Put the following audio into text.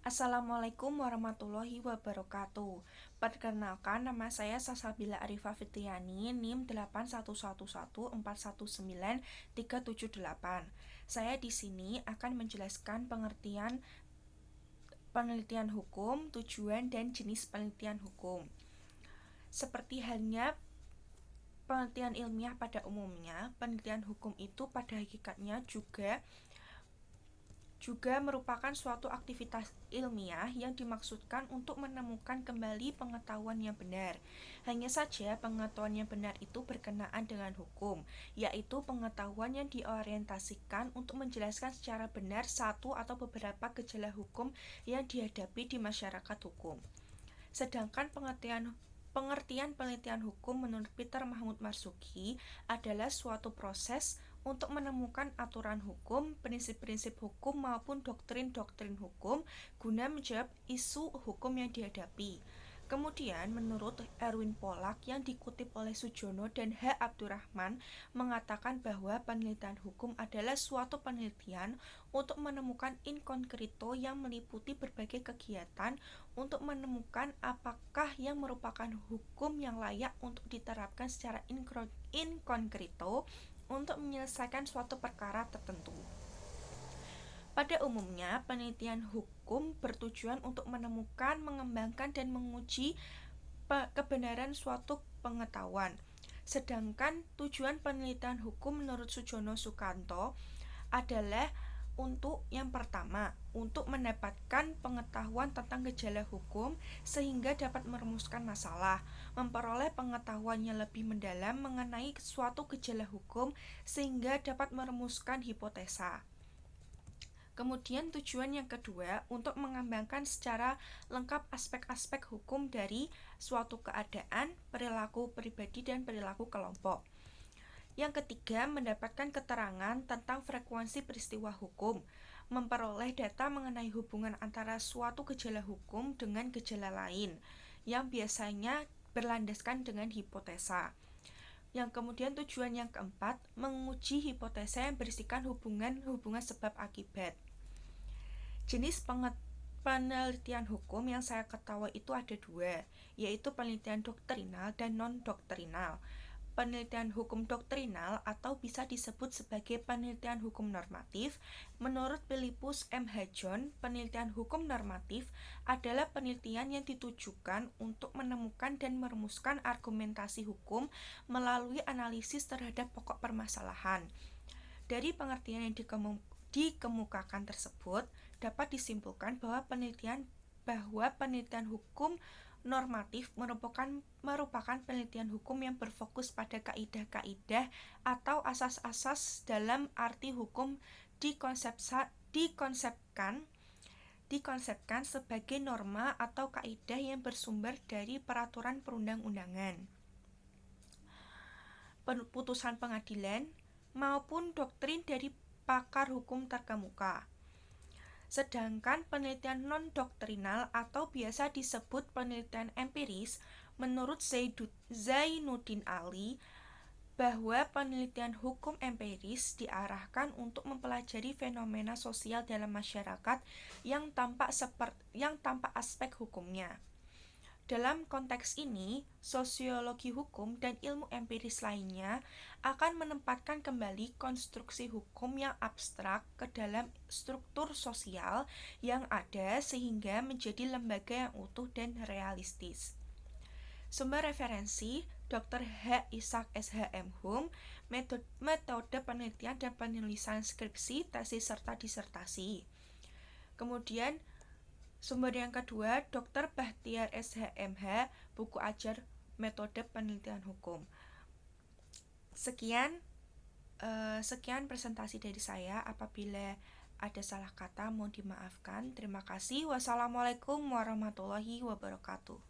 Assalamualaikum warahmatullahi wabarakatuh. Perkenalkan, nama saya Salsabila Arifah Fitriani, NIM 81114193778. Saya di sini akan menjelaskan pengertian penelitian hukum, tujuan dan jenis penelitian hukum. Seperti halnya penelitian ilmiah pada umumnya, penelitian hukum itu pada hakikatnya juga merupakan suatu aktivitas ilmiah yang dimaksudkan untuk menemukan kembali pengetahuan yang benar. Hanya saja pengetahuan yang benar itu berkenaan dengan hukum, yaitu pengetahuan yang diorientasikan untuk menjelaskan secara benar satu atau beberapa gejala hukum yang dihadapi di masyarakat hukum. Sedangkan pengertian penelitian hukum menurut Peter Mahmud Marzuki adalah suatu proses untuk menemukan aturan hukum, prinsip-prinsip hukum maupun doktrin-doktrin hukum guna menjawab isu hukum yang dihadapi. Kemudian menurut Erwin Polak yang dikutip oleh Sujono dan H. Abdurrahman mengatakan bahwa penelitian hukum adalah suatu penelitian untuk menemukan in concreto yang meliputi berbagai kegiatan untuk menemukan apakah yang merupakan hukum yang layak untuk diterapkan secara in concreto untuk menyelesaikan suatu perkara tertentu. Pada umumnya, penelitian hukum bertujuan untuk menemukan, mengembangkan, dan menguji kebenaran suatu pengetahuan. Sedangkan tujuan penelitian hukum menurut Sujono Sukanto adalah untuk yang pertama, untuk mendapatkan pengetahuan tentang gejala hukum sehingga dapat merumuskan masalah, memperoleh pengetahuan yang lebih mendalam mengenai suatu gejala hukum sehingga dapat merumuskan hipotesa. Kemudian tujuan yang kedua untuk mengembangkan secara lengkap aspek-aspek hukum dari suatu keadaan, perilaku pribadi dan perilaku kelompok. Yang ketiga, mendapatkan keterangan tentang frekuensi peristiwa hukum, memperoleh data mengenai hubungan antara suatu gejala hukum dengan gejala lain, yang biasanya berlandaskan dengan hipotesa. Yang kemudian tujuan yang keempat, menguji hipotesa yang berisikan hubungan sebab akibat. Jenis penelitian hukum yang saya ketahui itu ada dua, yaitu penelitian doktrinal dan non-doktrinal. Penelitian hukum doktrinal atau bisa disebut sebagai penelitian hukum normatif. Menurut Philippus M. Hajon, penelitian hukum normatif adalah penelitian yang ditujukan untuk menemukan dan merumuskan argumentasi hukum melalui analisis terhadap pokok permasalahan. Dari pengertian yang dikemukakan tersebut, dapat disimpulkan bahwa penelitian hukum normatif merupakan penelitian hukum yang berfokus pada kaidah-kaidah atau asas-asas dalam arti hukum dikonsepkan sebagai norma atau kaidah yang bersumber dari peraturan perundang-undangan, putusan pengadilan, maupun doktrin dari pakar hukum terkemuka. Sedangkan penelitian non-doktrinal atau biasa disebut penelitian empiris, menurut Zainuddin Ali, bahwa penelitian hukum empiris diarahkan untuk mempelajari fenomena sosial dalam masyarakat yang tampak aspek hukumnya. Dalam konteks ini, sosiologi hukum dan ilmu empiris lainnya akan menempatkan kembali konstruksi hukum yang abstrak ke dalam struktur sosial yang ada sehingga menjadi lembaga yang utuh dan realistis. Sumber referensi Dr. H. Ishak SHM Hum, metode penelitian dan penulisan skripsi, tesis serta disertasi. Kemudian sumber yang kedua, Dr. Bahtiar SHMH, buku ajar metode penelitian hukum. Sekian presentasi dari saya. Apabila ada salah kata mohon dimaafkan. Terima kasih. Wassalamualaikum warahmatullahi wabarakatuh.